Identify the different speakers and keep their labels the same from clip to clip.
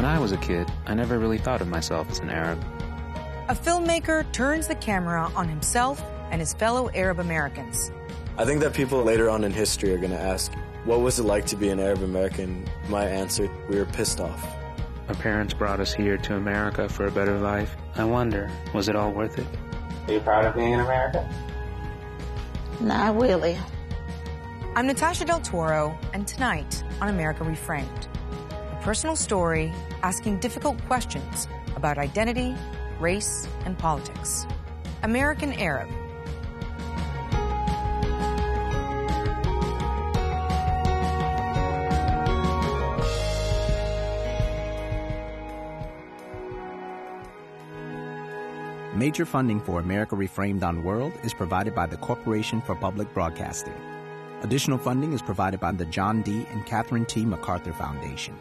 Speaker 1: When I was a kid, I never really thought of myself as an Arab.
Speaker 2: A filmmaker turns the camera on himself and his fellow Arab Americans.
Speaker 3: I think that people later on in history are going to ask, what was it like to be an Arab American? My answer, we were pissed off.
Speaker 1: Our parents brought us here to America for a better life. I wonder, was it all worth it?
Speaker 4: Are you proud of being in America?
Speaker 5: Not really.
Speaker 2: I'm Natasha Del Toro, and tonight on America Reframed, a personal story asking difficult questions about identity, race, and politics. American Arab.
Speaker 6: Major funding for America Reframed on World is provided by the Corporation for Public Broadcasting. Additional funding is provided by the John D. and Catherine T. MacArthur Foundation.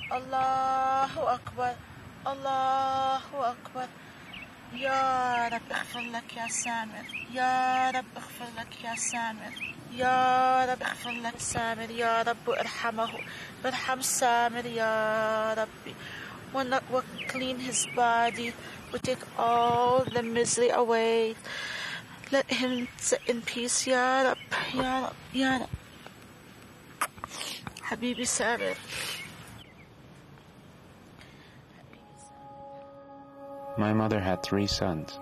Speaker 5: Allahu Akbar, Allahu Akbar. يا رب اغفر لك يا سامر يا رب اغفر لك يا سامر يا رب اغفر لك سامر يا رب ارحمه ارحم سامر يا ربي we'll clean his body, we'll take all the misery away, let him sit in peace يا رب يا رب يا رب حبيبي سامر.
Speaker 1: My mother had 3 sons,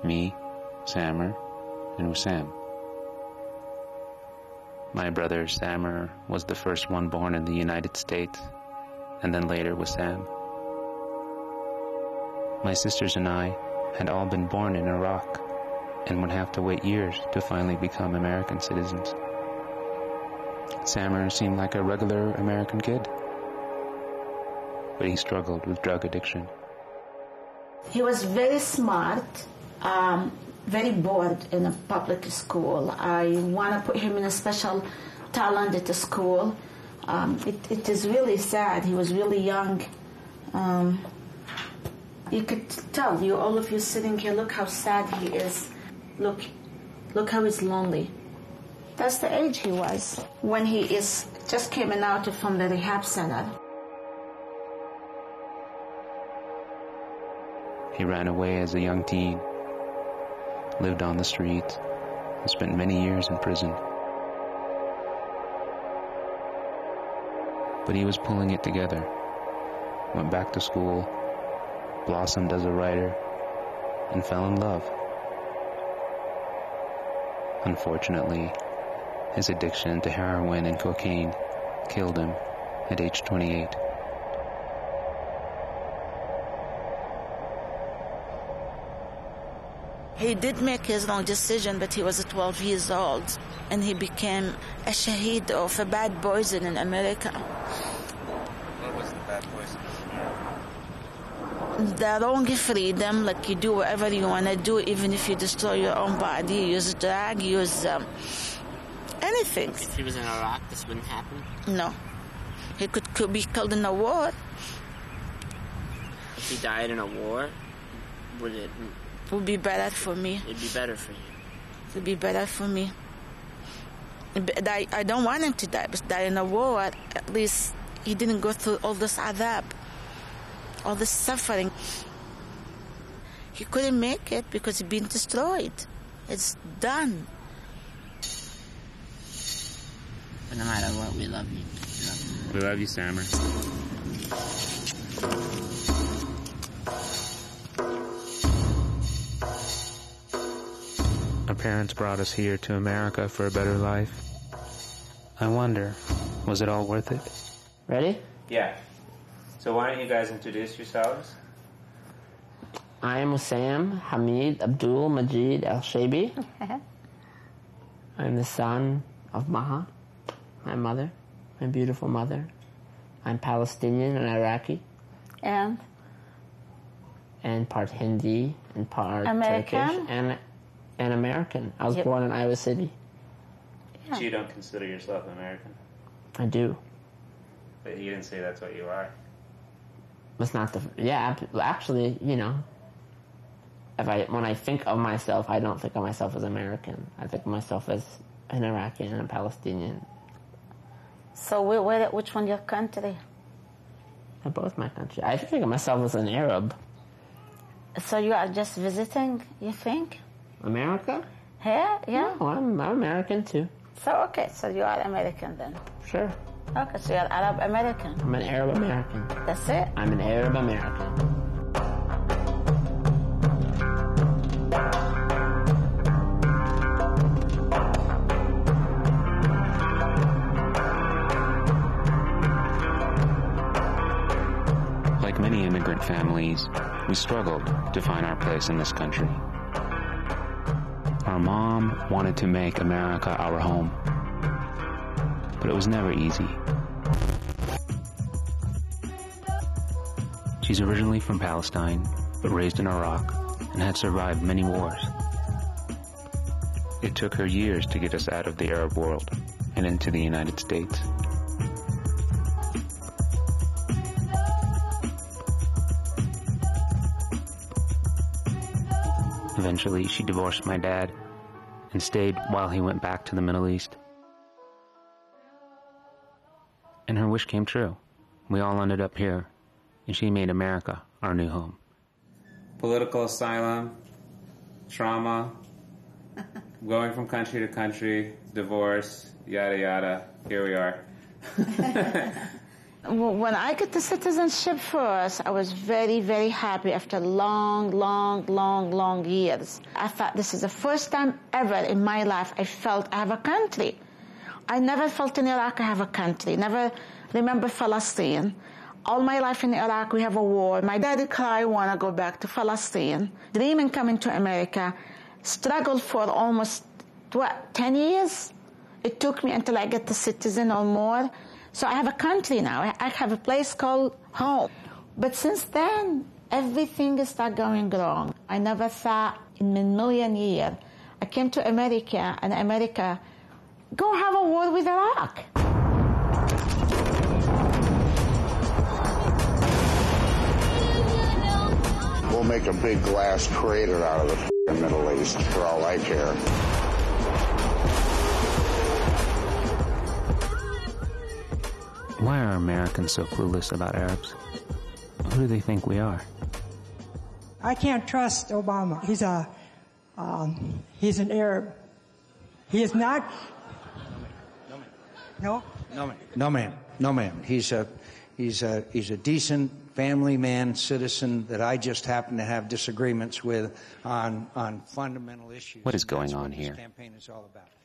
Speaker 1: me, Samer, and Wissam. My brother Samer was the first one born in the United States, and then later Wissam. My sisters and I had all been born in Iraq and would have to wait years to finally become American citizens. Samer seemed like a regular American kid, but he struggled with drug addiction.
Speaker 5: He was very smart, very bored in a public school. I want to put him in a special talent at the school. It is really sad. He was really young. You could tell, all of you sitting here, look how sad he is. Look how he's lonely. That's the age he was when he is just coming out from the rehab center.
Speaker 1: He ran away as a young teen, lived on the streets, and spent many years in prison. But he was pulling it together, went back to school, blossomed as a writer, and fell in love. Unfortunately, his addiction to heroin and cocaine killed him at age 28.
Speaker 5: He did make his own decision, but he was 12 years old, and he became a shaheed of a bad poison in America.
Speaker 4: What was the bad poison?
Speaker 5: The wrong freedom, like you do whatever you want to do, even if you destroy your own body, use drug, use anything.
Speaker 7: If he was in Iraq, this wouldn't happen?
Speaker 5: No. He could be killed in a war.
Speaker 7: If he died in a war, would it...
Speaker 5: It would be better for me.
Speaker 7: It'd be better for you.
Speaker 5: It would be better for me. I don't want him to die, but die in a war, at least he didn't go through all this adab, all this suffering. He couldn't make it because he'd been destroyed. It's done.
Speaker 7: But no matter what, we love you.
Speaker 1: We love you, Samer. Our parents brought us here to America for a better life. I wonder, was it all worth it?
Speaker 4: Ready?
Speaker 8: Yeah. So why don't you guys introduce yourselves?
Speaker 4: I am Wissam Hamid Abdul Majid Al-Shaybi. I'm the son of Maha, my mother, my beautiful mother. I'm Palestinian and Iraqi.
Speaker 5: And
Speaker 4: part Hindi and part
Speaker 5: American?
Speaker 4: Turkish and American. I was born in Iowa City.
Speaker 8: Yeah. So you don't consider yourself American?
Speaker 4: I do.
Speaker 8: But you didn't say that's what you are.
Speaker 4: It's not the... Yeah, actually, you know, when I think of myself, I don't think of myself as American. I think of myself as an Iraqi and a Palestinian.
Speaker 5: So which one your country?
Speaker 4: They're both my country. I think of myself as an Arab.
Speaker 5: So you are just visiting, you think?
Speaker 4: America?
Speaker 5: Here? Yeah?
Speaker 4: No, I'm American too.
Speaker 5: So, okay, so you are American then?
Speaker 4: Sure.
Speaker 5: Okay, so you're Arab American?
Speaker 4: I'm an Arab American.
Speaker 5: That's it?
Speaker 4: I'm an Arab American.
Speaker 1: Like many immigrant families, we struggled to find our place in this country. Our mom wanted to make America our home, but it was never easy. She's originally from Palestine, but raised in Iraq and had survived many wars. It took her years to get us out of the Arab world and into the United States. Eventually, she divorced my dad and stayed while he went back to the Middle East. And her wish came true. We all ended up here, and she made America our new home.
Speaker 8: Political asylum, trauma, going from country to country, divorce, yada yada. Here we are.
Speaker 5: When I got the citizenship first, I was very, very happy after long years. I thought this is the first time ever in my life I felt I have a country. I never felt in Iraq I have a country. Never remember Palestine. All my life in Iraq we have a war. My daddy cried, want to go back to Palestine. Dreaming coming to America. Struggled for almost, 10 years? It took me until I get the citizen or more. So I have a country now. I have a place called home. But since then, everything is start going wrong. I never thought in a million years. I came to America, and America, go have a war with Iraq.
Speaker 9: We'll make a big glass crater out of the Middle East, for all I care.
Speaker 1: Why are Americans so clueless about Arabs? Who do they think we are?
Speaker 10: I can't trust Obama. He's an Arab. He is not. No?
Speaker 11: No, ma'am. He's a decent family man, citizen that I just happen to have disagreements with on fundamental issues.
Speaker 1: What is going on here?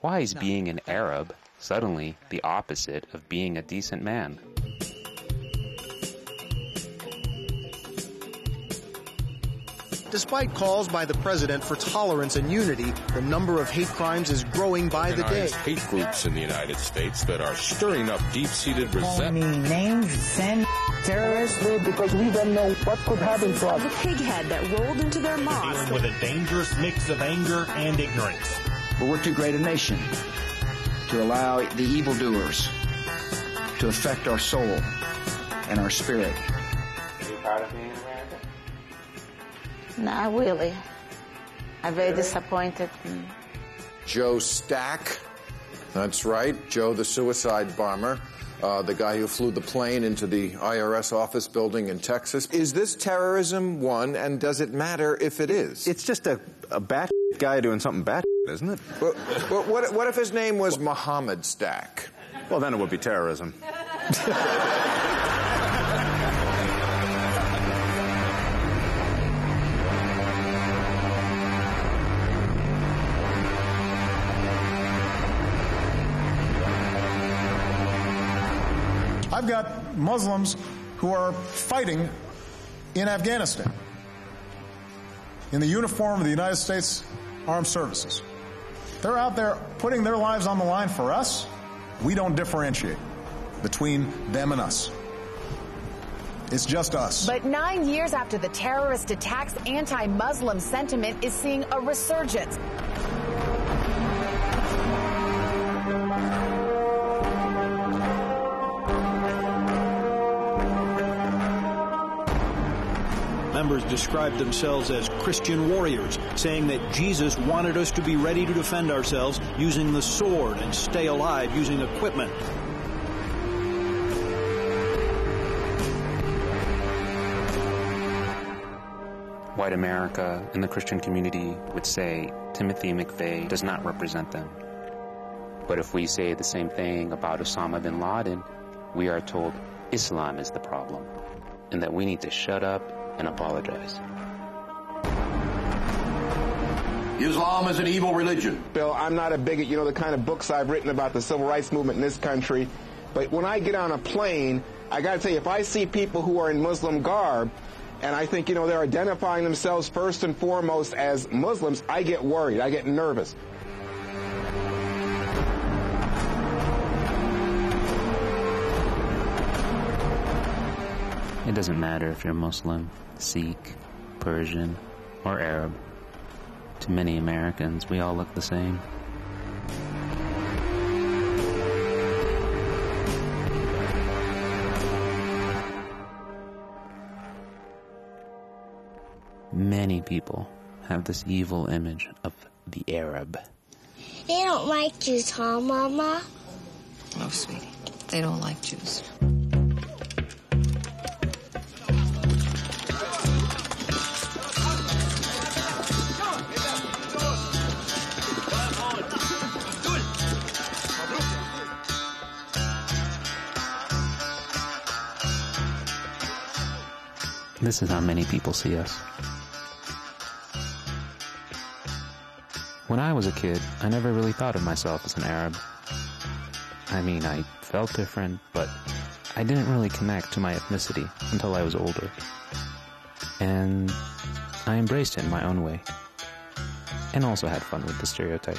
Speaker 1: Why is being an Arab suddenly the opposite of being a decent man?
Speaker 12: Despite calls by the president for tolerance and unity, the number of hate crimes is growing by the day.
Speaker 13: Hate groups in the United States that are stirring up deep-seated resentment.
Speaker 14: Calling me names, send terrorists, because we don't know what could happen to us.
Speaker 15: The pighead that rolled into their mosque.
Speaker 16: Dealing with a dangerous mix of anger and ignorance.
Speaker 17: But we're too great a nation to allow the evildoers to affect our soul and our spirit.
Speaker 8: Are you proud of being in America?
Speaker 5: Not really. I'm very disappointed.
Speaker 18: Joe Stack, that's right, Joe the suicide bomber, the guy who flew the plane into the IRS office building in Texas. Is this terrorism, one, and does it matter if it is?
Speaker 19: It's just a bat guy doing something bat, isn't it?
Speaker 18: But what if his name was Mohammed Stack?
Speaker 19: Well, then it would be terrorism.
Speaker 20: I've got Muslims who are fighting in Afghanistan in the uniform of the United States Armed Services. They're out there putting their lives on the line for us. We don't differentiate between them and us. It's just us.
Speaker 15: But 9 years after the terrorist attacks, anti-Muslim sentiment is seeing a resurgence.
Speaker 21: members described themselves as Christian warriors, saying that Jesus wanted us to be ready to defend ourselves using the sword and stay alive using equipment.
Speaker 1: White America and the Christian community would say Timothy McVeigh does not represent them. But if we say the same thing about Osama bin Laden, we are told Islam is the problem and that we need to shut up and apologize.
Speaker 22: Islam is an evil religion. Bill, I'm not a bigot. You know the kind of books I've written about the civil rights movement in this country. But when I get on a plane, I got to tell you, if I see people who are in Muslim garb, and I think, they're identifying themselves first and foremost as Muslims, I get worried. I get nervous.
Speaker 1: It doesn't matter if you're Muslim, Sikh, Persian, or Arab. To many Americans, we all look the same. Many people have this evil image of the Arab.
Speaker 23: They don't like Jews, huh, Mama?
Speaker 2: No, sweetie. They don't like Jews.
Speaker 1: This is how many people see us. When I was a kid, I never really thought of myself as an Arab. I mean, I felt different, but I didn't really connect to my ethnicity until I was older. And I embraced it in my own way. And also had fun with the stereotype.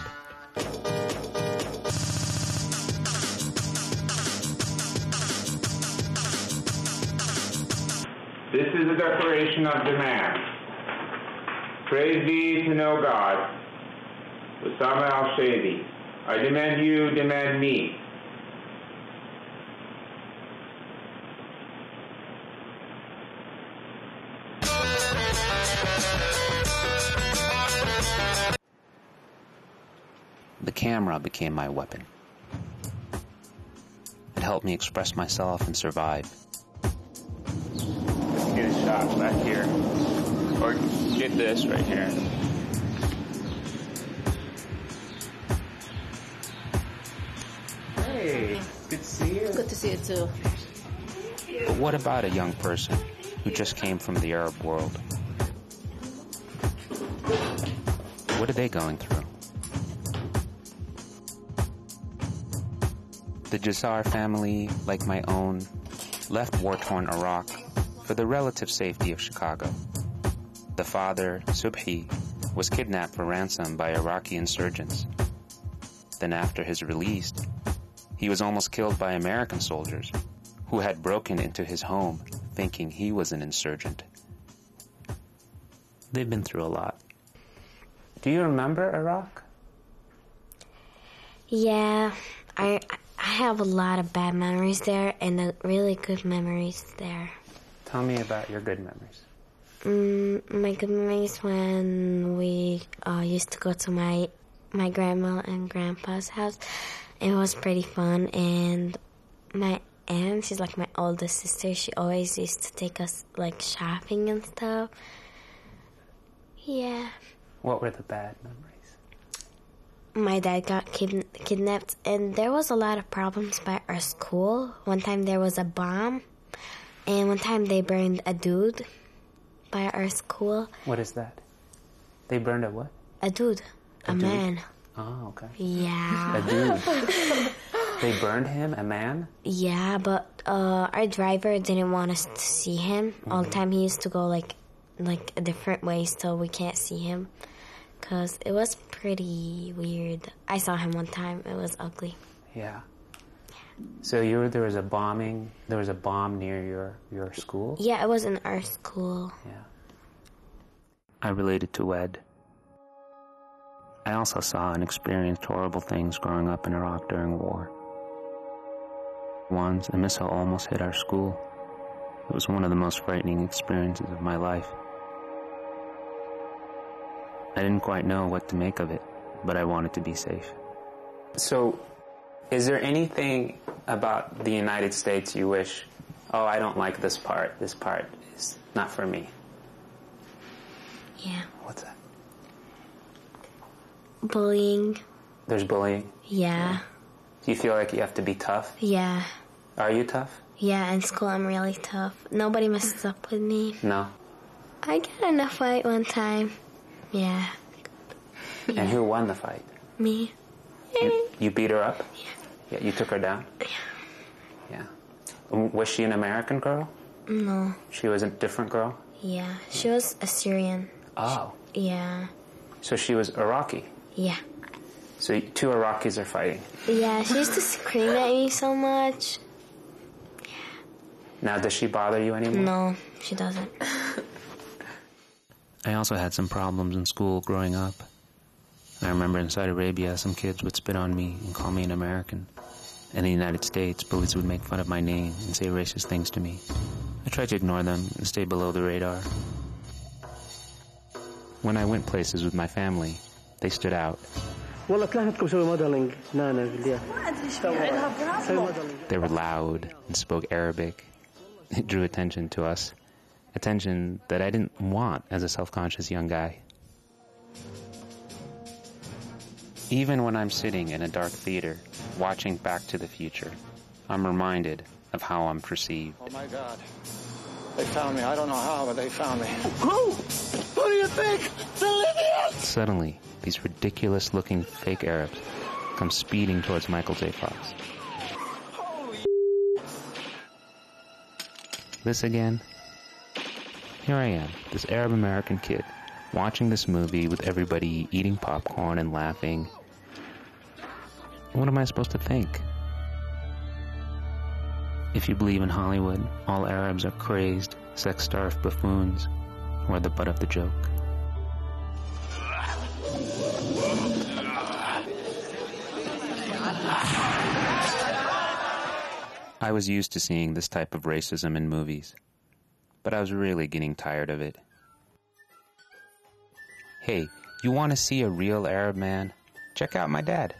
Speaker 8: This is a declaration of demand. Praise be to know God. Osama al-Shadi. I demand you, demand me.
Speaker 1: The camera became my weapon. It helped me express myself and survive.
Speaker 8: Let's get a shot back here. Or get this right here. Hey, good to see you.
Speaker 24: Good to see you too.
Speaker 1: But what about a young person who just came from the Arab world? What are they going through? The Jassar family, like my own, left war-torn Iraq for the relative safety of Chicago. The father, Subhi, was kidnapped for ransom by Iraqi insurgents. Then after his release, he was almost killed by American soldiers who had broken into his home thinking he was an insurgent. They've been through a lot.
Speaker 8: Do you remember Iraq?
Speaker 23: Yeah, I have a lot of bad memories there and really good memories there.
Speaker 8: Tell me about your good memories.
Speaker 23: My good memories when we used to go to my grandma and grandpa's house. It was pretty fun, and my aunt, she's like my oldest sister, she always used to take us like shopping and stuff. Yeah.
Speaker 8: What were the bad memories?
Speaker 23: My dad got kidnapped, and there was a lot of problems by our school. One time there was a bomb, and one time they burned a dude by our school.
Speaker 8: What is that? They burned a what?
Speaker 23: A dude. A man.
Speaker 8: Oh, okay.
Speaker 23: Yeah.
Speaker 8: A dude. They burned him, a man?
Speaker 23: Yeah, but our driver didn't want us to see him. All the time he used to go like a different way so we can't see him. Because it was pretty weird. I saw him one time. It was ugly.
Speaker 8: Yeah. So there was a bombing, there was a bomb near your school?
Speaker 23: Yeah, it was in our school.
Speaker 8: Yeah.
Speaker 1: I related to Wed. I also saw and experienced horrible things growing up in Iraq during war. Once, a missile almost hit our school. It was one of the most frightening experiences of my life. I didn't quite know what to make of it, but I wanted to be safe. So, is there anything about the United States you wish, oh, I don't like this part is not for me?
Speaker 23: Yeah.
Speaker 1: What's that?
Speaker 23: Bullying.
Speaker 1: There's bullying?
Speaker 23: Yeah.
Speaker 1: Do you feel like you have to be tough?
Speaker 23: Yeah.
Speaker 1: Are you tough?
Speaker 23: Yeah, in school I'm really tough. Nobody messes up with me.
Speaker 1: No?
Speaker 23: I got in a fight one time. Yeah.
Speaker 1: And who won the fight?
Speaker 23: Me.
Speaker 1: You beat her up? Yeah. You took her down? Yeah. Was she an American girl?
Speaker 23: No.
Speaker 1: She was a different girl?
Speaker 23: Yeah. She was Assyrian.
Speaker 1: Oh.
Speaker 23: Yeah.
Speaker 1: So she was Iraqi?
Speaker 23: Yeah.
Speaker 1: So two Iraqis are fighting?
Speaker 23: Yeah, she used to scream at me so much.
Speaker 1: Now, does she bother you anymore?
Speaker 23: No, she doesn't.
Speaker 1: I also had some problems in school growing up. I remember in Saudi Arabia, some kids would spit on me and call me an American. In the United States, bullies would make fun of my name and say racist things to me. I tried to ignore them and stay below the radar. When I went places with my family, they stood out. They were loud and spoke Arabic. It drew attention to us. Attention that I didn't want as a self-conscious young guy. Even when I'm sitting in a dark theater, watching Back to the Future, I'm reminded of how I'm perceived.
Speaker 9: Oh my God. They found me. I don't know how, but they found me.
Speaker 14: Who do you think? The Libyans!
Speaker 1: Suddenly, these ridiculous-looking fake Arabs come speeding towards Michael J. Fox. This again? Here I am, this Arab-American kid, watching this movie with everybody eating popcorn and laughing. What am I supposed to think? If you believe in Hollywood, all Arabs are crazed, sex-starved buffoons, or the butt of the joke. I was used to seeing this type of racism in movies, but I was really getting tired of it. Hey, you want to see a real Arab man? Check out my dad.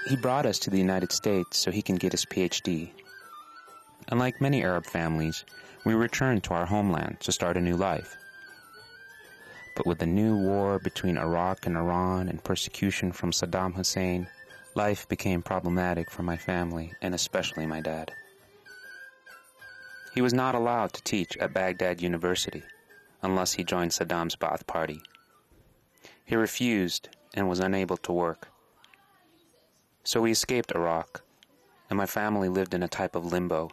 Speaker 1: He brought us to the United States so he can get his PhD. Unlike many Arab families, we returned to our homeland to start a new life. But with the new war between Iraq and Iran and persecution from Saddam Hussein, life became problematic for my family, and especially my dad. He was not allowed to teach at Baghdad University unless he joined Saddam's Ba'ath Party. He refused and was unable to work. So we escaped Iraq, and my family lived in a type of limbo.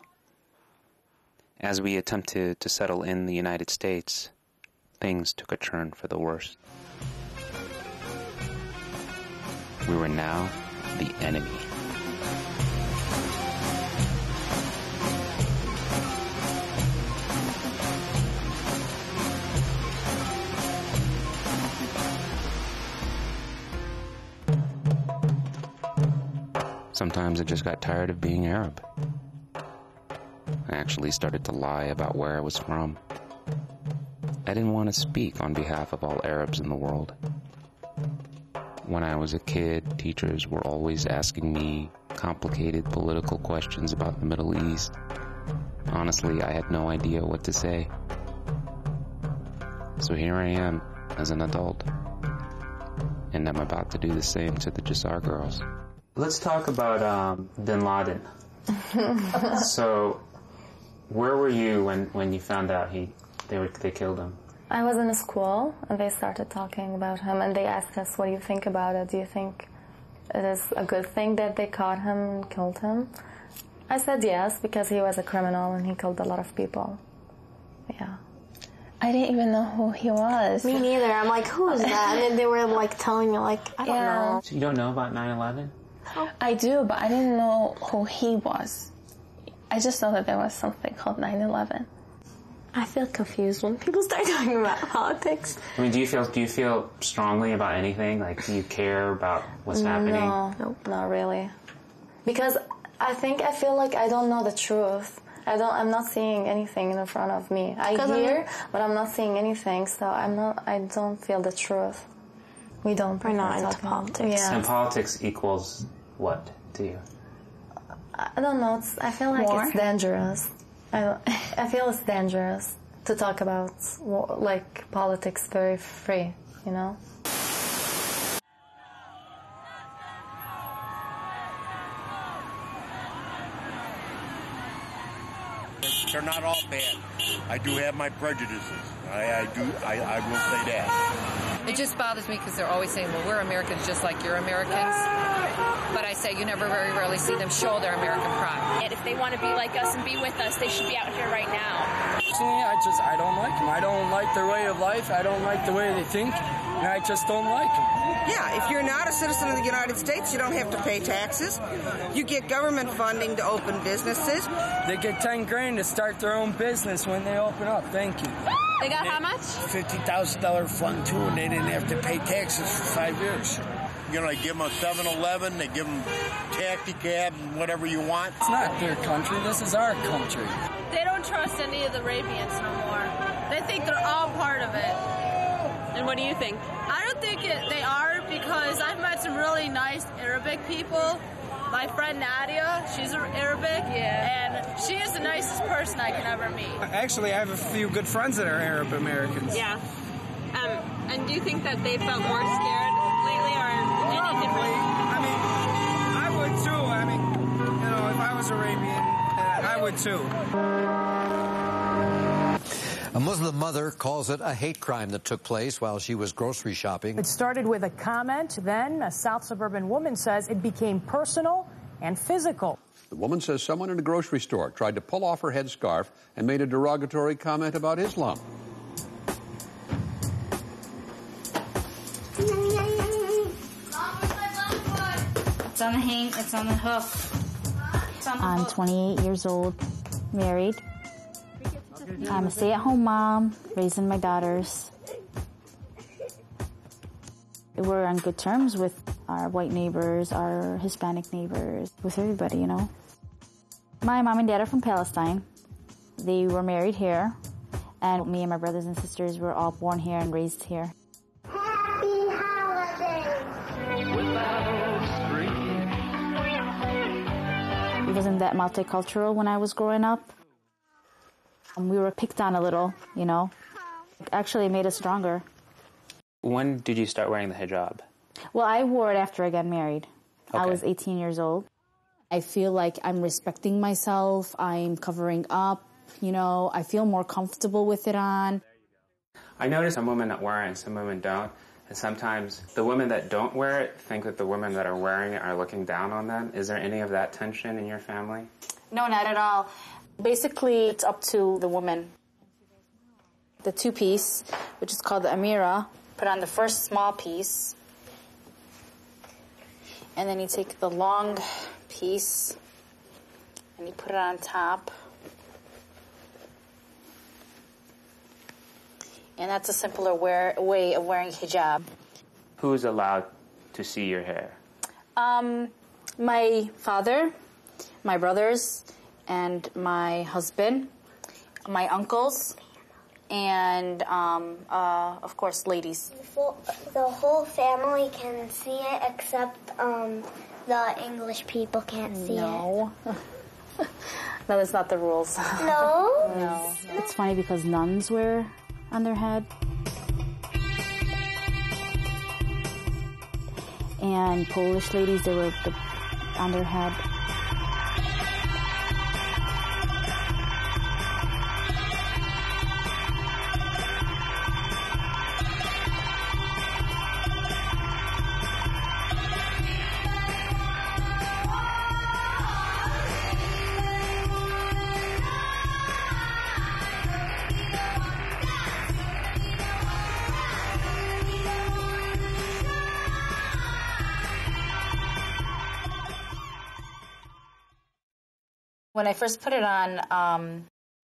Speaker 1: As we attempted to settle in the United States, things took a turn for the worse. We were now the enemy. Sometimes I just got tired of being Arab. I actually started to lie about where I was from. I didn't want to speak on behalf of all Arabs in the world. When I was a kid, teachers were always asking me complicated political questions about the Middle East. Honestly, I had no idea what to say. So here I am, as an adult. And I'm about to do the same to the Jassar girls. Let's talk about Bin Laden. So, where were you when you found out they killed him?
Speaker 3: I was in a school, and they started talking about him, and they asked us, what do you think about it? Do you think it is a good thing that they caught him and killed him? I said yes, because he was a criminal, and he killed a lot of people. Yeah.
Speaker 6: I didn't even know who he was.
Speaker 23: Me neither. I'm like, who is that? And they were like telling me, like, I don't know.
Speaker 1: So you don't know about 9/11?
Speaker 6: I do, but I didn't know who he was. I just know that there was something called 9/11.
Speaker 23: I feel confused when people start talking about politics.
Speaker 1: I mean, do you feel strongly about anything? Like, do you care about what's happening?
Speaker 3: No, not really. Because I feel like I don't know the truth. I'm not seeing anything in front of me. I hear, but I'm not seeing anything, so I don't feel the truth. We're not into politics. Yeah.
Speaker 1: And politics equals what to you?
Speaker 3: I don't know. I feel like
Speaker 6: War?
Speaker 3: it's dangerous. I feel it's dangerous to talk about like politics very free, you know?
Speaker 4: They're not all bad. I do have my prejudices. I will say that.
Speaker 7: It just bothers me because they're always saying, well, we're Americans just like you're Americans. But I say you never very rarely see them show their American pride.
Speaker 10: And if they want to be like us and be with us, they should be out here right now.
Speaker 24: Personally, I don't like them. I don't like their way of life. I don't like the way they think. And I just don't like them.
Speaker 25: Yeah, if you're not a citizen of the United States, you don't have to pay taxes. You get government funding to open businesses.
Speaker 24: They get 10 grand to start their own business when they open up. Thank you.
Speaker 10: They got how much?
Speaker 4: $50,000 fund, too, and they didn't have to pay taxes for 5 years. You know, they give them a 7-Eleven, they give them taxi cab, and whatever you want.
Speaker 24: It's not their country. This is our country.
Speaker 10: They don't trust any of the Arabians no more. They think they're all part of it. And what do you think? I don't think they are, because I've met some really nice Arabic people. My friend Nadia, she's Arabic, and she is the nicest person I can ever meet.
Speaker 24: Actually, I have a few good friends that are Arab Americans.
Speaker 10: Yeah. And do you think that they felt more scared lately, or any different?
Speaker 24: I mean, I would too. I mean, you know, if I was Arabian, I would too.
Speaker 26: A Muslim mother calls it a hate crime that took place while she was grocery shopping.
Speaker 27: It started with a comment. Then a South suburban woman says it became personal and physical.
Speaker 28: The woman says someone in a grocery store tried to pull off her headscarf and made a derogatory comment about Islam.
Speaker 29: It's on the hang, it's on the hook.
Speaker 30: I'm 28 years old, married. I'm a stay-at-home mom, raising my daughters. We're on good terms with our white neighbors, our Hispanic neighbors, with everybody, you know. My mom and dad are from Palestine. They were married here, and me and my brothers and sisters were all born here and raised here.
Speaker 31: Happy holidays!
Speaker 30: It wasn't that multicultural when I was growing up. We were picked on a little, you know. Actually, it made us stronger.
Speaker 1: When did you start wearing the hijab?
Speaker 30: Well, I wore it after I got married. Okay. I was 18 years old. I feel like I'm respecting myself. I'm covering up, you know. I feel more comfortable with it on.
Speaker 1: I notice some women that wear it and some women don't. And sometimes the women that don't wear it think that the women that are wearing it are looking down on them. Is there any of that tension in your family?
Speaker 30: No, not at all. Basically, it's up to the woman. The two-piece, which is called the Amira, put on the first small piece. And then you take the long piece and you put it on top. And that's a simpler way of wearing hijab.
Speaker 1: Who's allowed to see your hair?
Speaker 30: My father, my brothers, and my husband, my uncles, and of course, ladies.
Speaker 31: The whole family can see it, except the English people can't see it.
Speaker 30: No, that's not the rules.
Speaker 31: No?
Speaker 30: No. It's funny because nuns wear on their head. And Polish ladies, they wear on their head. When I first put it on,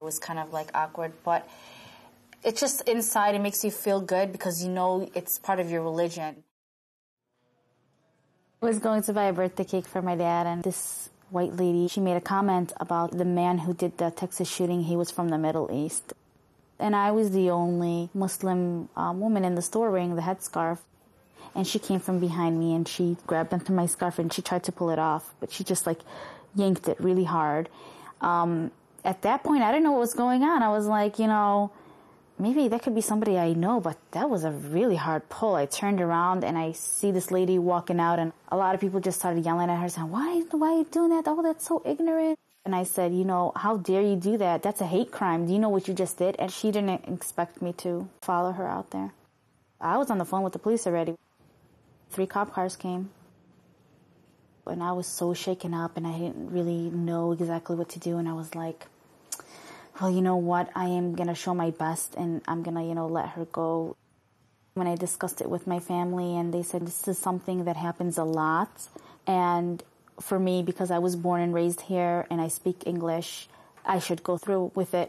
Speaker 30: it was kind of like awkward, but it's just inside, it makes you feel good because you know it's part of your religion. I was going to buy a birthday cake for my dad, and this white lady. She made a comment about the man who did the Texas shooting. He was from the Middle East. And I was the only Muslim woman in the store wearing the headscarf. And she came from behind me and she grabbed onto my scarf and she tried to pull it off, but she just like yanked it really hard. At that point, I didn't know what was going on. I was like, you know, maybe that could be somebody I know, but that was a really hard pull. I turned around and I see this lady walking out and a lot of people just started yelling at her saying, why are you doing that? Oh, that's so ignorant. And I said, you know, how dare you do that? That's a hate crime. Do you know what you just did? And she didn't expect me to follow her out there. I was on the phone with the police already. 3 cop cars came. And I was so shaken up and I didn't really know exactly what to do. And I was like, well, you know what? I am going to show my best and I'm going to, you know, let her go. When I discussed it with my family and they said this is something that happens a lot. And for me, because I was born and raised here and I speak English, I should go through with it.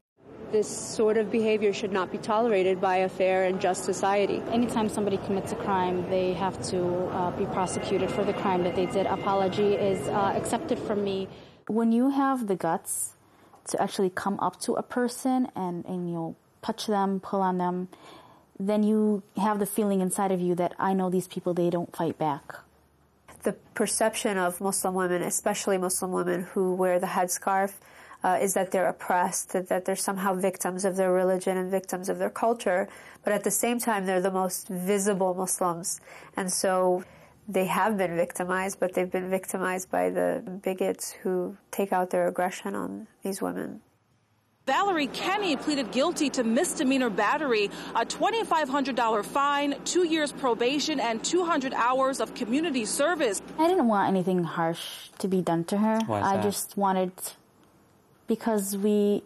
Speaker 5: This sort of behavior should not be tolerated by a fair and just society.
Speaker 30: Anytime somebody commits a crime, they have to be prosecuted for the crime that they did. Apology is accepted from me. When you have the guts to actually come up to a person and you know, touch them, pull on them, then you have the feeling inside of you that I know these people, they don't fight back.
Speaker 5: The perception of Muslim women, especially Muslim women who wear the headscarf, is that they're oppressed, that they're somehow victims of their religion and victims of their culture. But at the same time, they're the most visible Muslims. And so they have been victimized, but they've been victimized by the bigots who take out their aggression on these women.
Speaker 11: Valerie Kenny pleaded guilty to misdemeanor battery, a $2,500 fine, 2 years probation, and 200 hours of community service.
Speaker 30: I didn't want anything harsh to be done to her. I just wanted, because we,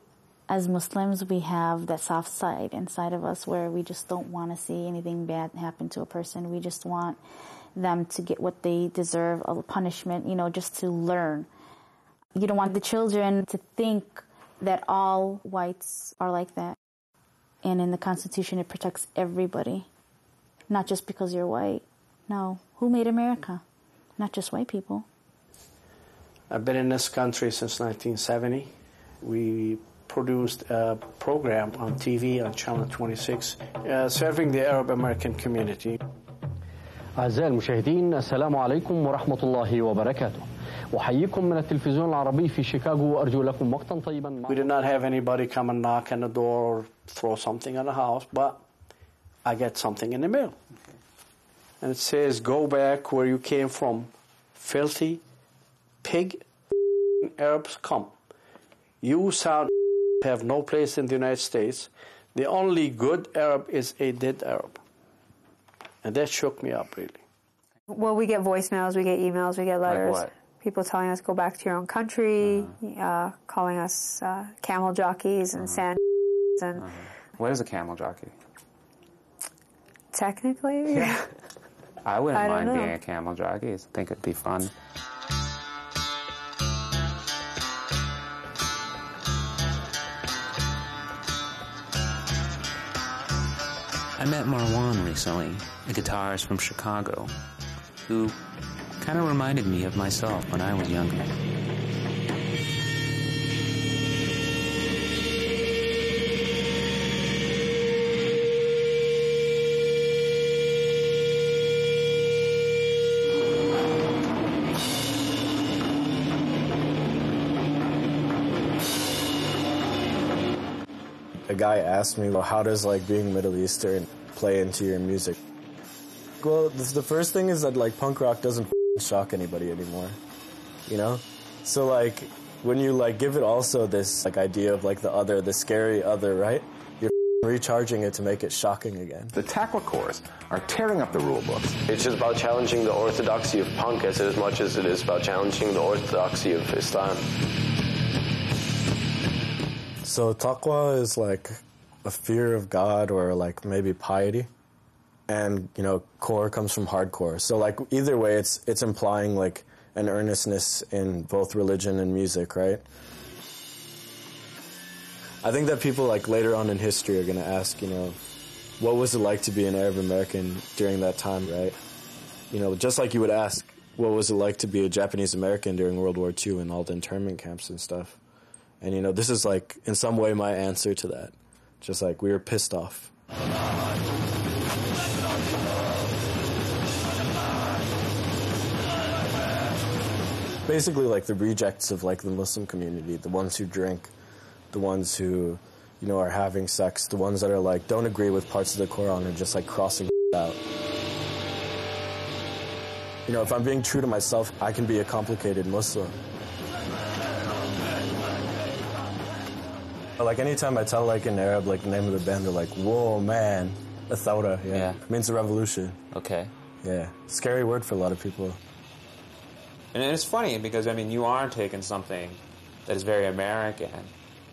Speaker 30: as Muslims, we have that soft side inside of us where we just don't want to see anything bad happen to a person. We just want them to get what they deserve, a punishment, you know, just to learn. You don't want the children to think that all whites are like that. And in the Constitution, it protects everybody, not just because you're white. No, who made America? Not just white people.
Speaker 12: I've been in this country since 1970. We produced a program on TV on Channel 26 serving the Arab American community.
Speaker 13: أعزائي المشاهدين السلام عليكم ورحمة الله وبركاته. أحييكم من التلفزيون العربي في شيكاغو وأرجو لكم وقتا طيبا.
Speaker 12: We did not have anybody come and knock on the door or throw something on the house, but I get something in the mail. And it says, go back where you came from, filthy pig Arabs come. You sound have no place in the United States. The only good Arab is a dead Arab. And that shook me up, really.
Speaker 5: Well, we get voicemails, we get emails, we get letters.
Speaker 12: Like what?
Speaker 5: People telling us go back to your own country, calling us camel jockeys and sand. And
Speaker 1: What is a camel jockey?
Speaker 5: Technically?
Speaker 1: Yeah. I wouldn't mind
Speaker 5: know.
Speaker 1: being a camel jockey. I think it'd be fun. I met Marwan recently, a guitarist from Chicago, who kind of reminded me of myself when I was younger.
Speaker 15: A guy asked me, well, how does like being Middle Eastern play into your music? Well, the first thing is that like punk rock doesn't shock anybody anymore, you know? So like when you like give it also this like idea of like the other, the scary other, right? You're recharging it to make it shocking again.
Speaker 16: The Taqwa Corps are tearing up the rule books.
Speaker 17: It's just about challenging the orthodoxy of punk as much as it is about challenging the orthodoxy of Islam.
Speaker 15: So taqwa is like a fear of God or like maybe piety. And, you know, core comes from hardcore. So like either way, it's implying like an earnestness in both religion and music, right? I think that people like later on in history are going to ask, you know, what was it like to be an Arab American during that time, right? You know, just like you would ask what was it like to be a Japanese American during World War II and all the internment camps and stuff. And, you know, this is, like, in some way my answer to that. Just, like, we were pissed off. Basically, like, the rejects of, like, the Muslim community, the ones who drink, the ones who, you know, are having sex, the ones that are, like, don't agree with parts of the Quran and just, like, crossing out. You know, if I'm being true to myself, I can be a complicated Muslim. Like, anytime I tell, like, an Arab, like, the name of the band, they're like, whoa, man, a thawra, yeah. It means a revolution.
Speaker 1: Okay.
Speaker 15: Yeah. Scary word for a lot of people.
Speaker 1: And it's funny because, I mean, you are taking something that is very American,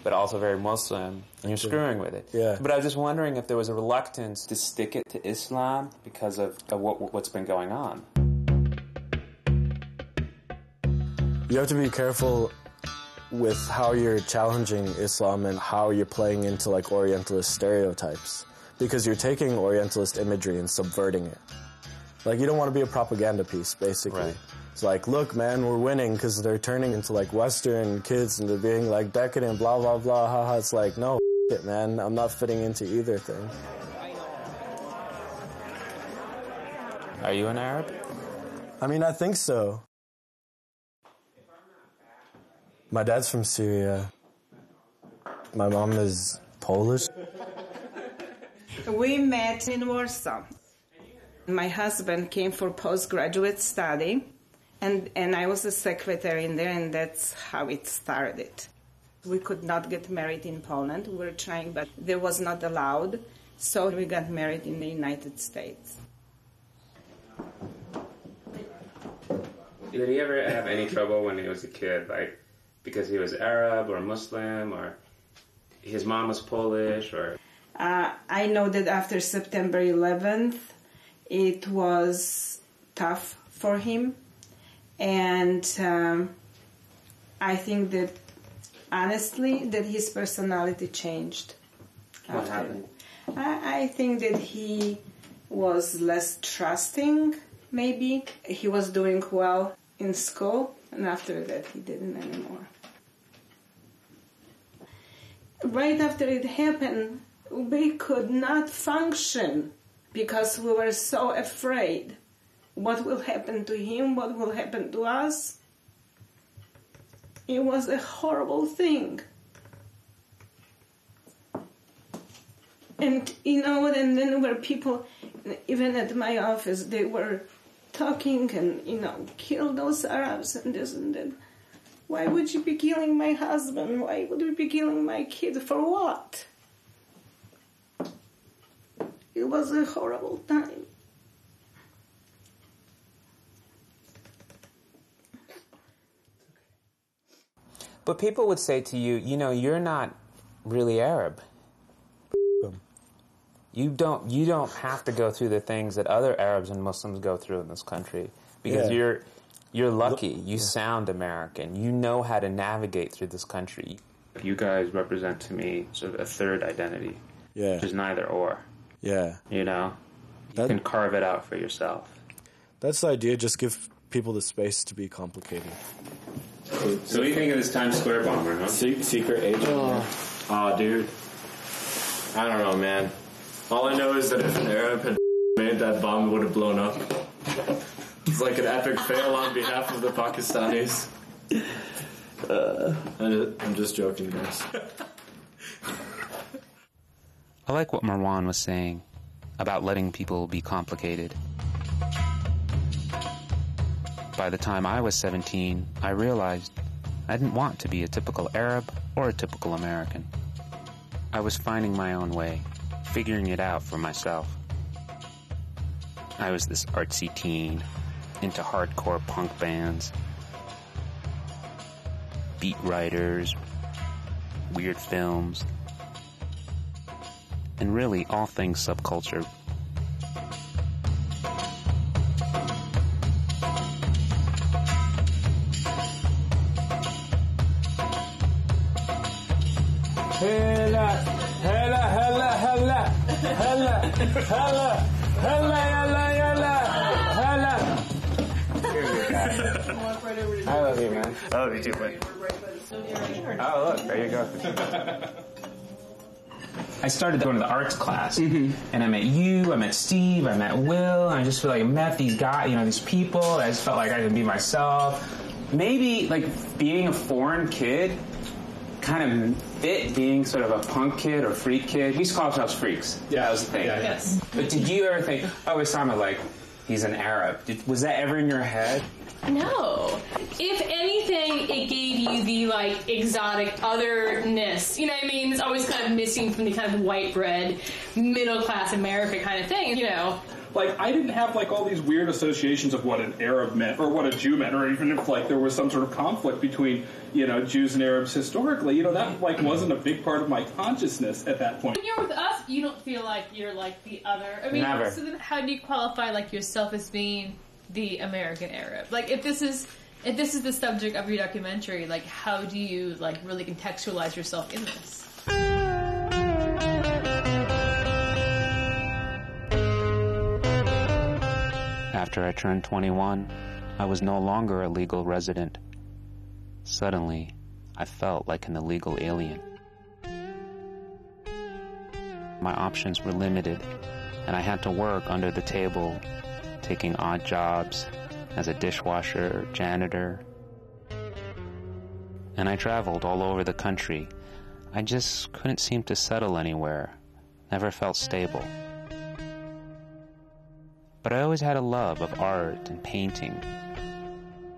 Speaker 1: but also very Muslim, and you're screwing with it.
Speaker 15: Yeah.
Speaker 1: But I was just wondering if there was a reluctance to stick it to Islam because of what's been going on.
Speaker 15: You have to be careful with how you're challenging Islam and how you're playing into, like, Orientalist stereotypes, because you're taking Orientalist imagery and subverting it. Like, you don't want to be a propaganda piece, basically. Right. It's like, look, man, we're winning because they're turning into, like, Western kids and they're being, like, decadent, blah, blah, blah, haha. It's like, no, it, man. I'm not fitting into either thing.
Speaker 1: Are you an Arab?
Speaker 15: I mean, I think so. My dad's from Syria. My mom is Polish.
Speaker 2: We met in Warsaw. My husband came for postgraduate study, and I was a secretary in there, and that's how it started. We could not get married in Poland. We were trying, but there was not allowed, so we got married in the United States.
Speaker 1: Did he ever have any trouble when he was a kid, like, because he was Arab or Muslim, or his mom was Polish, or...
Speaker 2: I know that after September 11th, it was tough for him. And I think that, honestly, that his personality changed.
Speaker 1: What happened?
Speaker 2: I think that he was less trusting, maybe. He was doing well in school, and after that he didn't anymore. Right after it happened, we could not function because we were so afraid. What will happen to him? What will happen to us? It was a horrible thing. And, you know, and then there were people, even at my office, they were talking and, you know, kill those Arabs and this and that. Why would you be killing my husband? Why would you be killing my kid? For what? It was a horrible time.
Speaker 1: But people would say to you, you know, you're not really Arab. You don't have to go through the things that other Arabs and Muslims go through in this country because you're lucky. You sound American. You know how to navigate through this country. You guys represent to me sort of a third identity, which is neither or.
Speaker 15: Yeah.
Speaker 1: You know, you can carve it out for yourself.
Speaker 15: That's the idea. Just give people the space to be complicated.
Speaker 1: So what do you think of this Times Square bomber, huh?
Speaker 15: Secret agent?
Speaker 17: Oh, dude. I don't know, man. All I know is that if an Arab had made that bomb, it would have blown up. It's like an epic fail on behalf of the Pakistanis. I'm just joking, guys.
Speaker 1: I like what Marwan was saying about letting people be complicated. By the time I was 17, I realized I didn't want to be a typical Arab or a typical American. I was finding my own way, figuring it out for myself. I was this artsy teen, into hardcore punk bands, beat writers, weird films, and really all things subculture.
Speaker 6: Hella, hella, hella, hella, hella, hella, hella, hella, hella, hella.
Speaker 1: I love you, man.
Speaker 3: I love you too, buddy.
Speaker 1: Oh, look, there you go.
Speaker 3: I started going to the arts class, and I met you, I met Steve, I met Will, and I just feel like I met these guys, these people, and I just felt like I could be myself. Maybe, being a foreign kid kind of fit being sort of a punk kid or freak kid. We used to call ourselves freaks. Yeah, that was the thing.
Speaker 7: Yeah. Yes.
Speaker 3: But did you ever think, oh, Osama, he's an Arab? Was that ever in your head?
Speaker 7: No. If anything, it gave you the, exotic otherness. You know what I mean? It's always kind of missing from the kind of white bread, middle-class America kind of thing,
Speaker 8: I didn't have, all these weird associations of what an Arab meant or what a Jew meant, or even if, there was some sort of conflict between, Jews and Arabs historically. That, wasn't a big part of my consciousness at that point.
Speaker 7: When you're with us, you don't feel like you're, the other. I mean,
Speaker 3: never.
Speaker 7: So then how do you qualify, yourself as being the American Arab? If this is the subject of your documentary, how do you, really contextualize yourself in this?
Speaker 1: After I turned 21, I was no longer a legal resident. Suddenly, I felt like an illegal alien. My options were limited, and I had to work under the table, taking odd jobs as a dishwasher or janitor. And I traveled all over the country. I just couldn't seem to settle anywhere, never felt stable. But I always had a love of art and painting,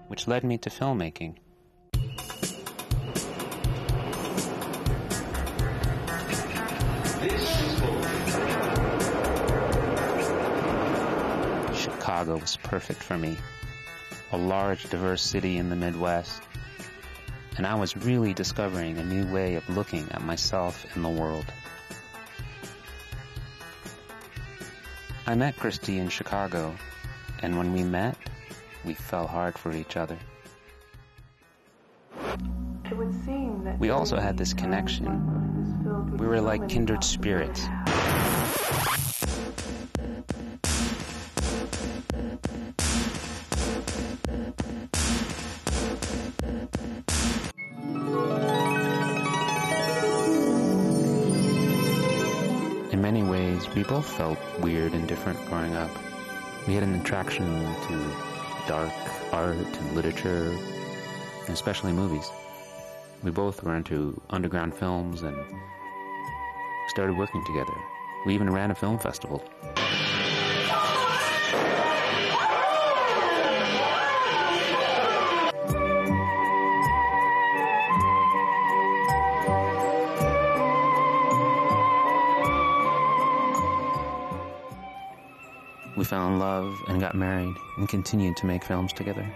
Speaker 1: which led me to filmmaking. Chicago was perfect for me, a large, diverse city in the Midwest, and I was really discovering a new way of looking at myself and the world. I met Christy in Chicago, and when we met, we fell hard for each other. We also had this connection. We were like kindred spirits. In many ways, we both felt weird and different growing up. We had an attraction to dark art and literature, and especially movies. We both were into underground films and started working together. We even ran a film festival. We fell in love and got married and continued to make films together.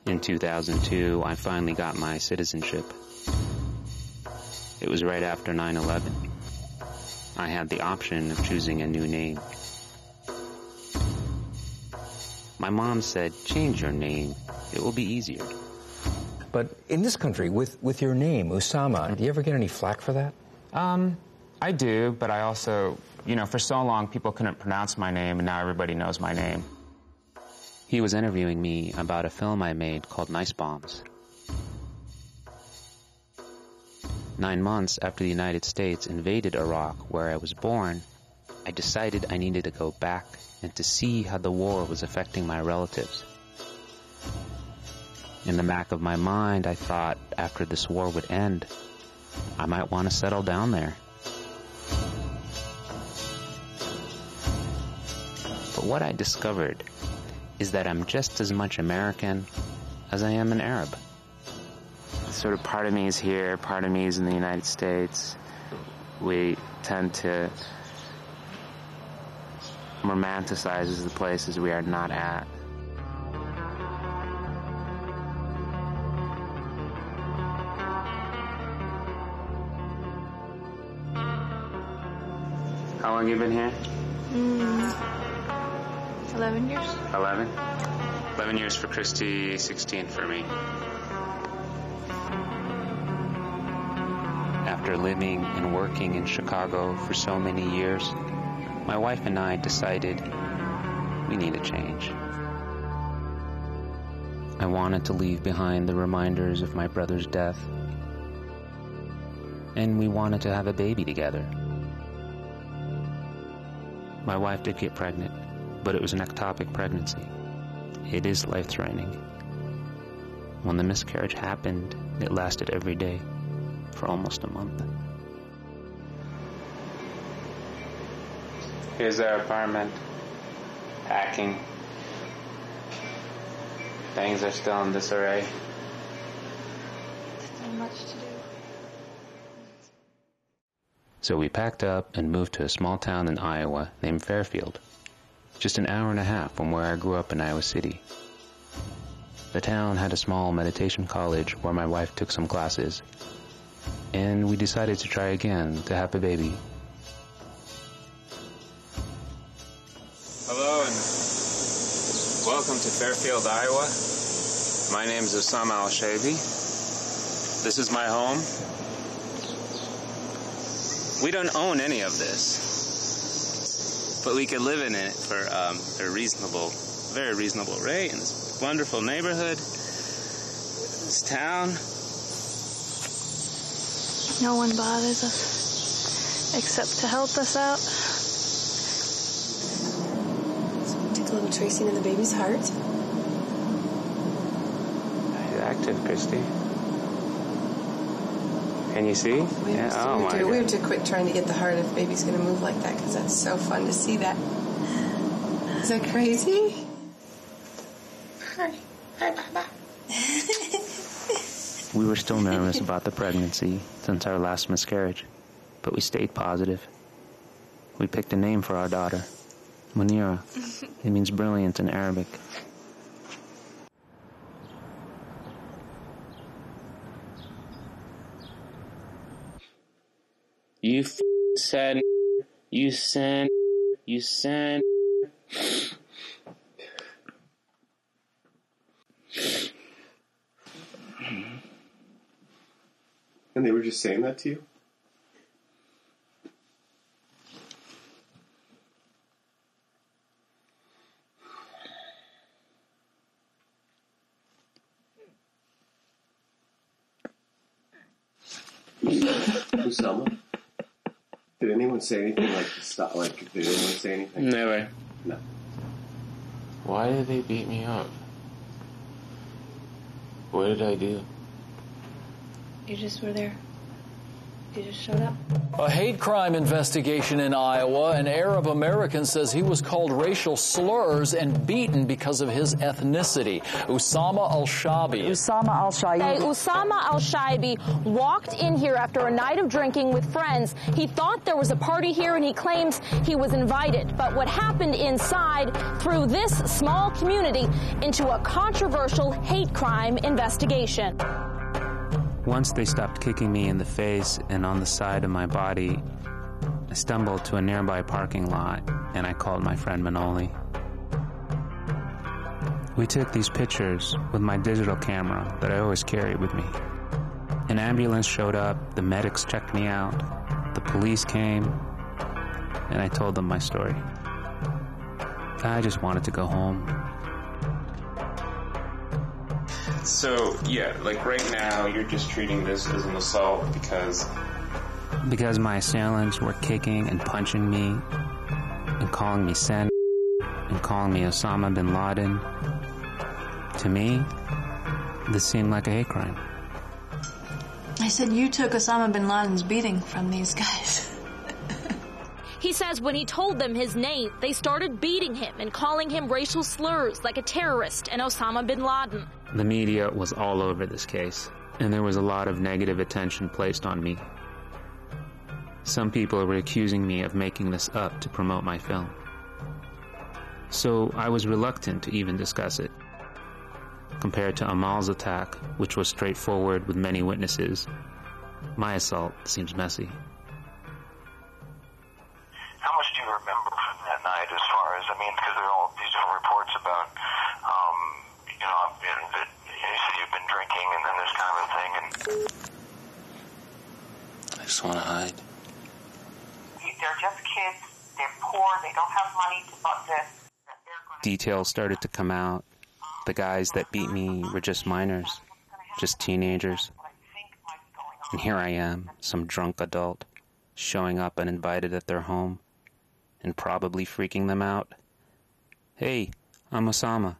Speaker 1: In 2002, I finally got my citizenship. It was right after 9/11. I had the option of choosing a new name. My mom said, change your name. It will be easier.
Speaker 9: But in this country, with your name, Osama, do you ever get any flack for that?
Speaker 1: I do, but I also, for so long people couldn't pronounce my name, and now everybody knows my name. He was interviewing me about a film I made called Nice Bombs. 9 months after the United States invaded Iraq, where I was born, I decided I needed to go back and to see how the war was affecting my relatives. In the back of my mind, I thought after this war would end, I might want to settle down there. But what I discovered is that I'm just as much American as I am an Arab. Sort of part of me is here, part of me is in the United States. We tend to romanticize the places we are not at. How long have you been here?
Speaker 7: 11 years.
Speaker 1: 11? 11 years for Christy, 16 for me. After living and working in Chicago for so many years, my wife and I decided we need a change. I wanted to leave behind the reminders of my brother's death, and we wanted to have a baby together. My wife did get pregnant, but it was an ectopic pregnancy. It is life-threatening. When the miscarriage happened, it lasted every day for almost a month. Here's our apartment. Packing. Things are still in disarray.
Speaker 30: So much to do.
Speaker 1: So we packed up and moved to a small town in Iowa named Fairfield, just an hour and a half from where I grew up in Iowa City. The town had a small meditation college where my wife took some classes, and we decided to try again to have a baby. Hello and welcome to Fairfield, Iowa. My name is Osama Al-Shaibi. This is my home. We don't own any of this, but we could live in it for a very reasonable rate in this wonderful neighborhood, this town.
Speaker 30: No one bothers us except to help us out.
Speaker 4: Take a little tracing of the baby's heart.
Speaker 1: She's active, Christy. Can you see? Yeah. Oh my God.
Speaker 4: We have to quit trying to get the heart if baby's going to move like that, because that's so fun to see that. Is that crazy?
Speaker 31: Hi, Baba.
Speaker 1: We were still nervous about the pregnancy since our last miscarriage, but we stayed positive. We picked a name for our daughter, Munira. It means brilliant in Arabic. You said, you sent.
Speaker 17: And they were just saying that to you? Usama? Did anyone say anything like to stop? Like, did anyone say anything?
Speaker 1: Never.
Speaker 17: No.
Speaker 1: Why did they beat me up? What did I do?
Speaker 30: You just were there. You just showed up.
Speaker 10: A hate crime investigation in Iowa. An Arab American says he was called racial slurs and beaten because of his ethnicity. Usama Al-Shaibi.
Speaker 14: Usama Al-Shaibi walked in here after a night of drinking with friends. He thought there was a party here and he claims he was invited. But what happened inside threw this small community into a controversial hate crime investigation.
Speaker 1: Once they stopped kicking me in the face and on the side of my body, I stumbled to a nearby parking lot and I called my friend Manoli. We took these pictures with my digital camera that I always carry with me. An ambulance showed up, the medics checked me out, the police came, and I told them my story. I just wanted to go home. So, yeah, like right now, you're just treating this as an assault because my assailants were kicking and punching me and calling me Sen and calling me Osama bin Laden. To me, this seemed like a hate crime.
Speaker 30: I said you took Osama bin Laden's beating from these guys.
Speaker 14: He says when he told them his name, they started beating him and calling him racial slurs like a terrorist and Osama bin Laden.
Speaker 1: The media was all over this case, and there was a lot of negative attention placed on me. Some people were accusing me of making this up to promote my film. So I was reluctant to even discuss it. Compared to Amal's attack, which was straightforward with many witnesses, my assault seems messy.
Speaker 18: How much do you remember from that night as far as, because there are all these different reports about
Speaker 1: I just want to hide.
Speaker 18: They're just kids. They're poor. They don't have money to buy this.
Speaker 1: Details started to come out. The guys that beat me were just minors, just teenagers. And here I am, some drunk adult, showing up uninvited at their home and probably freaking them out. Hey, I'm Osama.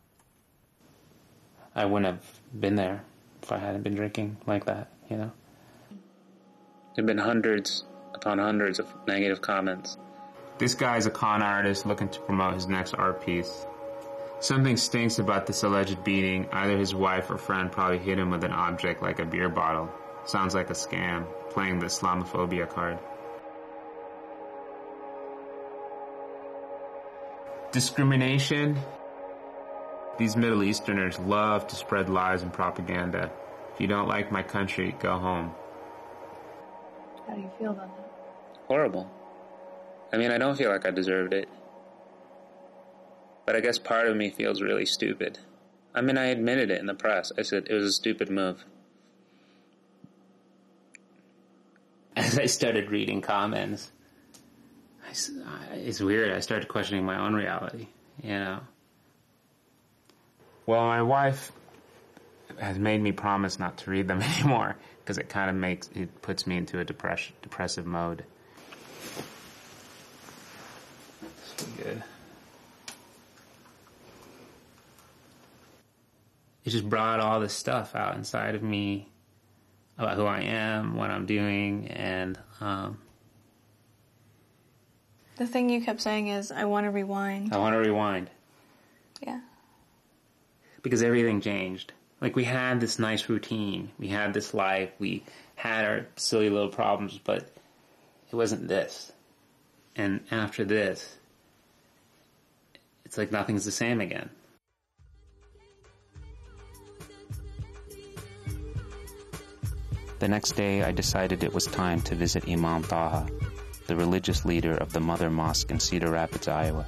Speaker 3: I wouldn't have been there if I hadn't been drinking like that, you know? There have been hundreds upon hundreds of negative comments. This guy's a con artist looking to promote his next art piece. Something stinks about this alleged beating. Either his wife or friend probably hit him with an object like a beer bottle. Sounds like a scam, playing the Islamophobia card. Discrimination. These Middle Easterners love to spread lies and propaganda. If you don't like my country, go home.
Speaker 30: How do you feel about that?
Speaker 3: Horrible. I mean, I don't feel like I deserved it. But I guess part of me feels really stupid. I mean, I admitted it in the press. I said it was a stupid move. As I started reading comments, it's weird. I started questioning my own reality, you know. Well, my wife has made me promise not to read them anymore because it kind of puts me into a depressive mode. So good. It just brought all this stuff out inside of me about who I am, what I'm doing, and
Speaker 30: The thing you kept saying is, I want to rewind.
Speaker 3: I want to rewind.
Speaker 30: Yeah.
Speaker 3: Because everything changed. Like, we had this nice routine. We had this life. We had our silly little problems, but it wasn't this. And after this, it's like nothing's the same again.
Speaker 1: The next day, I decided it was time to visit Imam Taha, the religious leader of the Mother Mosque in Cedar Rapids, Iowa.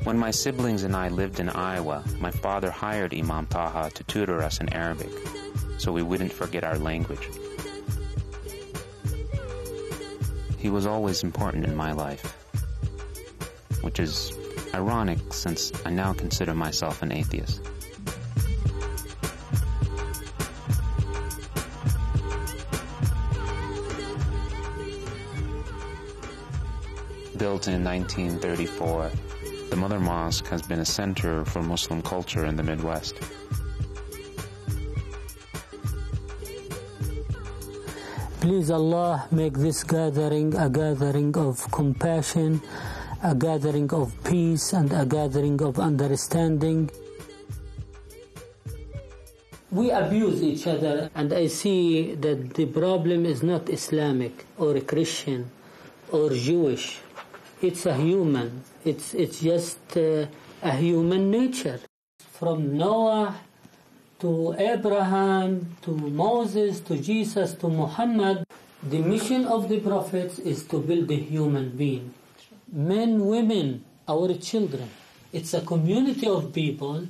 Speaker 1: When my siblings and I lived in Iowa, my father hired Imam Taha to tutor us in Arabic, so we wouldn't forget our language. He was always important in my life, which is ironic since I now consider myself an atheist. Built in 1934, the Mother Mosque has been a center for Muslim culture in the Midwest.
Speaker 19: Please Allah, make this gathering a gathering of compassion, a gathering of peace, and a gathering of understanding. We abuse each other, and I see that the problem is not Islamic or Christian or Jewish. It's a human. It's just a human nature. From Noah to Abraham to Moses to Jesus to Muhammad, the mission of the prophets is to build a human being. Men, women, our children. It's a community of people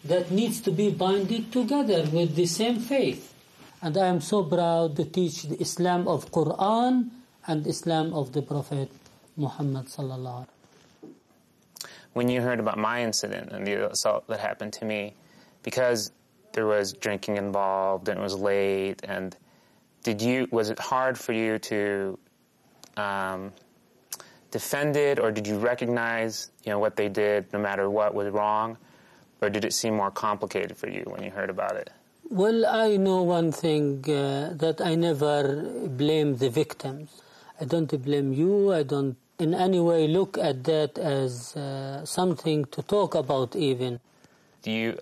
Speaker 19: that needs to be binded together with the same faith. And I am so proud to teach the Islam of Quran and Islam of the Prophet Muhammad sallallahu.
Speaker 3: When you heard about my incident and the assault that happened to me, because there was drinking involved and it was late, and was it hard for you to defend it, or did you recognize, what they did, no matter what was wrong, or did it seem more complicated for you when you heard about it?
Speaker 19: Well, I know one thing, that I never blame the victims. I don't blame you. I don't in any way look at that as something to talk about even.
Speaker 3: Do you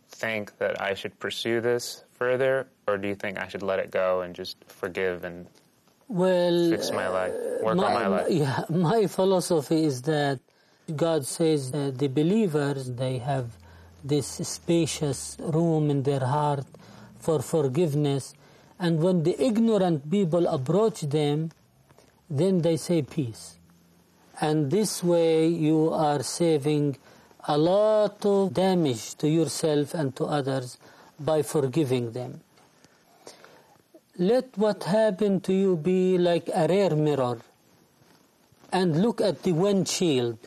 Speaker 3: think that I should pursue this further, or do you think I should let it go and just forgive and fix my life, work on my life?
Speaker 19: Yeah, my philosophy is that God says that the believers, they have this spacious room in their heart for forgiveness, and when the ignorant people approach them, then they say peace. And this way you are saving a lot of damage to yourself and to others by forgiving them. Let what happened to you be like a rear mirror, and look at the windshield.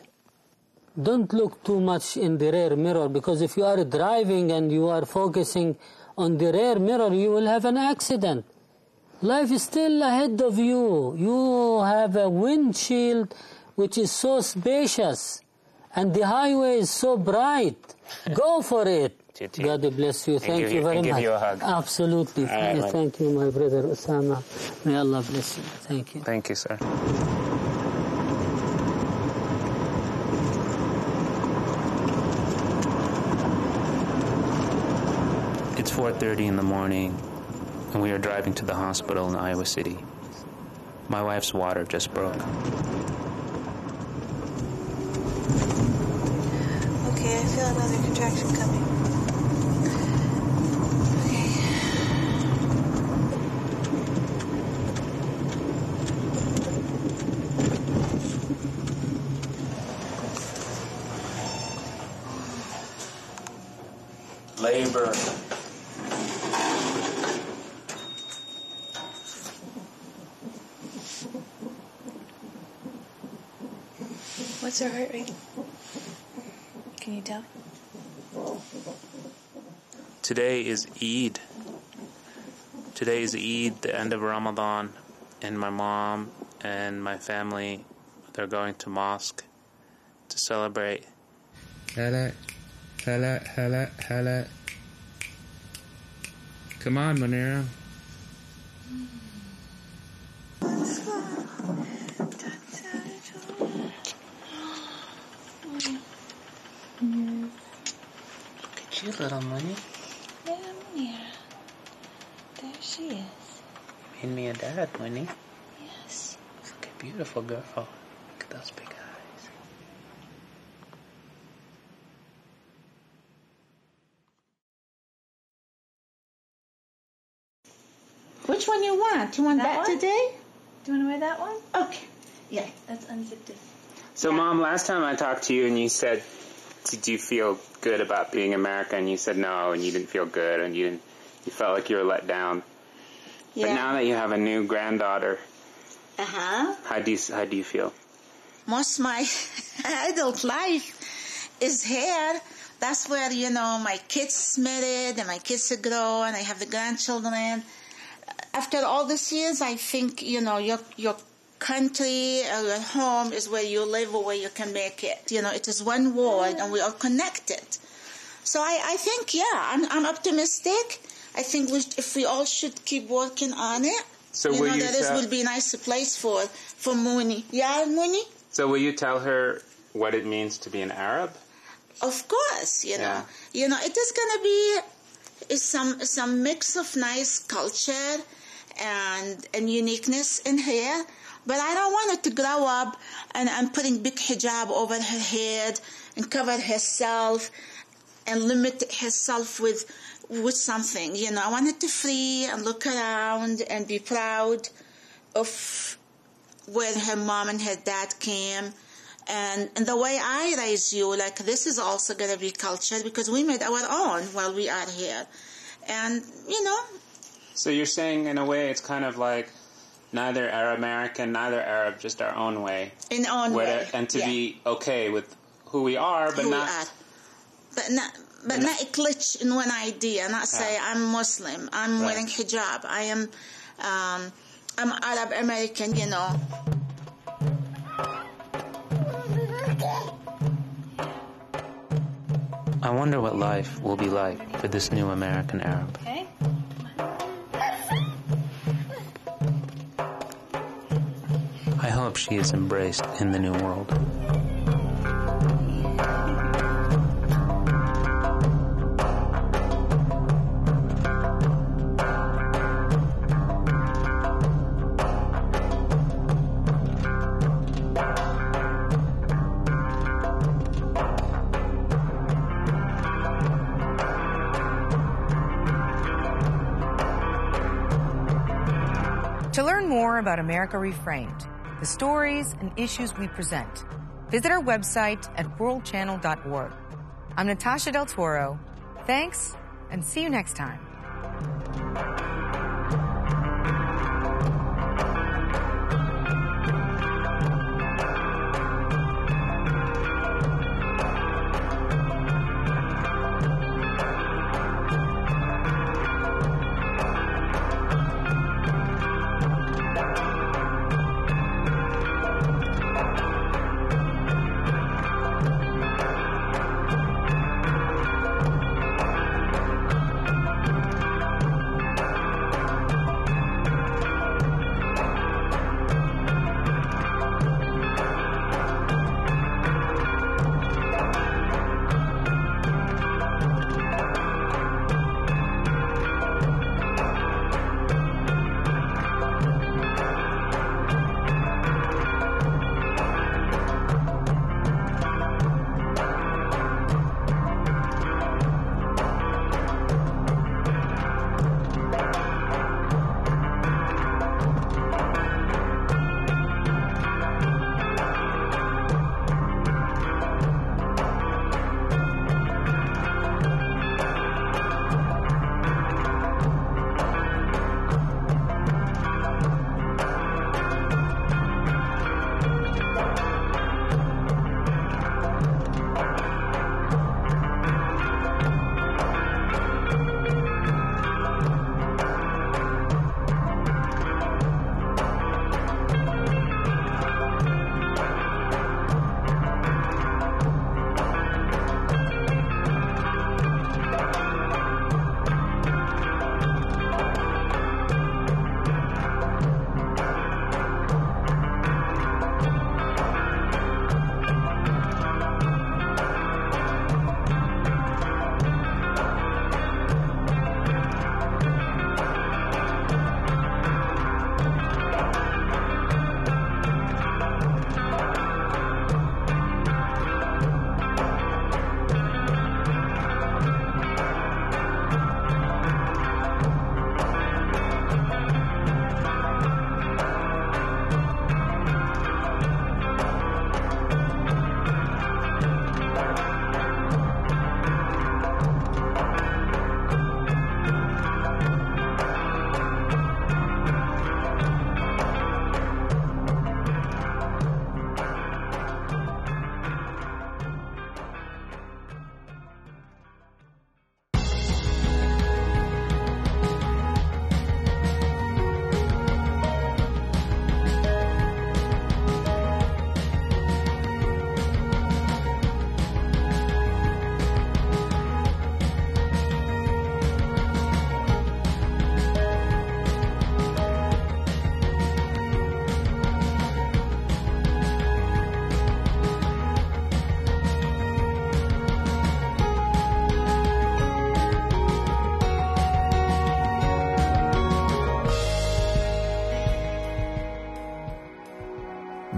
Speaker 19: Don't look too much in the rear mirror, because if you are driving and you are focusing on the rear mirror, you will have an accident. Life is still ahead of you. You have a windshield which is so spacious, and the highway is so bright. Go for it. God bless you. Thank you very much.
Speaker 1: Give you a hug.
Speaker 19: Absolutely.
Speaker 1: Right,
Speaker 19: thank you, my brother Osama. May Allah bless you. Thank you.
Speaker 1: Thank you, sir. It's 4:30 in the morning, and we are driving to the hospital in Iowa City. My wife's water just broke.
Speaker 11: Okay, I feel another contraction coming.
Speaker 1: Labor.
Speaker 11: What's her heart rate? Can you tell?
Speaker 1: Today is Eid. Today is Eid, the end of Ramadan, and my mom and my family, they're going to mosque to celebrate. Hala. Come on, Munira. Look at you, little Money.
Speaker 11: Yeah, Munira. There she is.
Speaker 1: You made me a dad, Winnie.
Speaker 11: Yes.
Speaker 1: Look at beautiful girl. Look at those big eyes.
Speaker 20: Which one you want? You want that today?
Speaker 11: Do you want to wear that one?
Speaker 20: Okay. Yeah.
Speaker 11: Let's unzip this.
Speaker 1: So, Mom, last time I talked to you and you said, did you feel good about being American? And you said no, and you didn't feel good, and you felt like you were let down.
Speaker 20: Yeah.
Speaker 1: But now that you have a new granddaughter,
Speaker 20: how
Speaker 1: do you feel?
Speaker 20: Most of my adult life is here. That's where, my kids married and my kids grow and I have the grandchildren. After all these years, I think, your country or your home is where you live or where you can make it. It is one world and we are connected. So I think, I'm optimistic. I think if we all should keep working on it,
Speaker 1: so
Speaker 20: this will be a nice place for Mooney. Yeah, Mooney?
Speaker 1: So will you tell her what it means to be an Arab?
Speaker 20: Of course, you know. It is going to be some mix of nice culture and uniqueness in here. But I don't want her to grow up and putting big hijab over her head and cover herself and limit herself with something. I want her to free and look around and be proud of where her mom and her dad came. And the way I raise you, this is also going to be culture because we made our own while we are here. And,
Speaker 1: So you're saying, in a way, it's kind of like neither Arab-American, neither Arab, just our own way.
Speaker 20: In our own way.
Speaker 1: And to be okay with who we are, but not...
Speaker 20: But not a glitch in one idea, not say I'm Muslim, I'm wearing hijab, I'm Arab American,
Speaker 1: I wonder what life will be like for this new American Arab.
Speaker 11: Okay.
Speaker 1: I hope she is embraced in the new world.
Speaker 21: To learn more about America Reframed, the stories and issues we present, visit our website at worldchannel.org. I'm Natasha Del Toro. Thanks, and see you next time.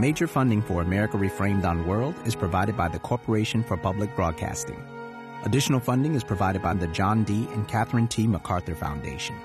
Speaker 5: Major funding for America Reframed on World is provided by the Corporation for Public Broadcasting. Additional funding is provided by the John D. and Catherine T. MacArthur Foundation.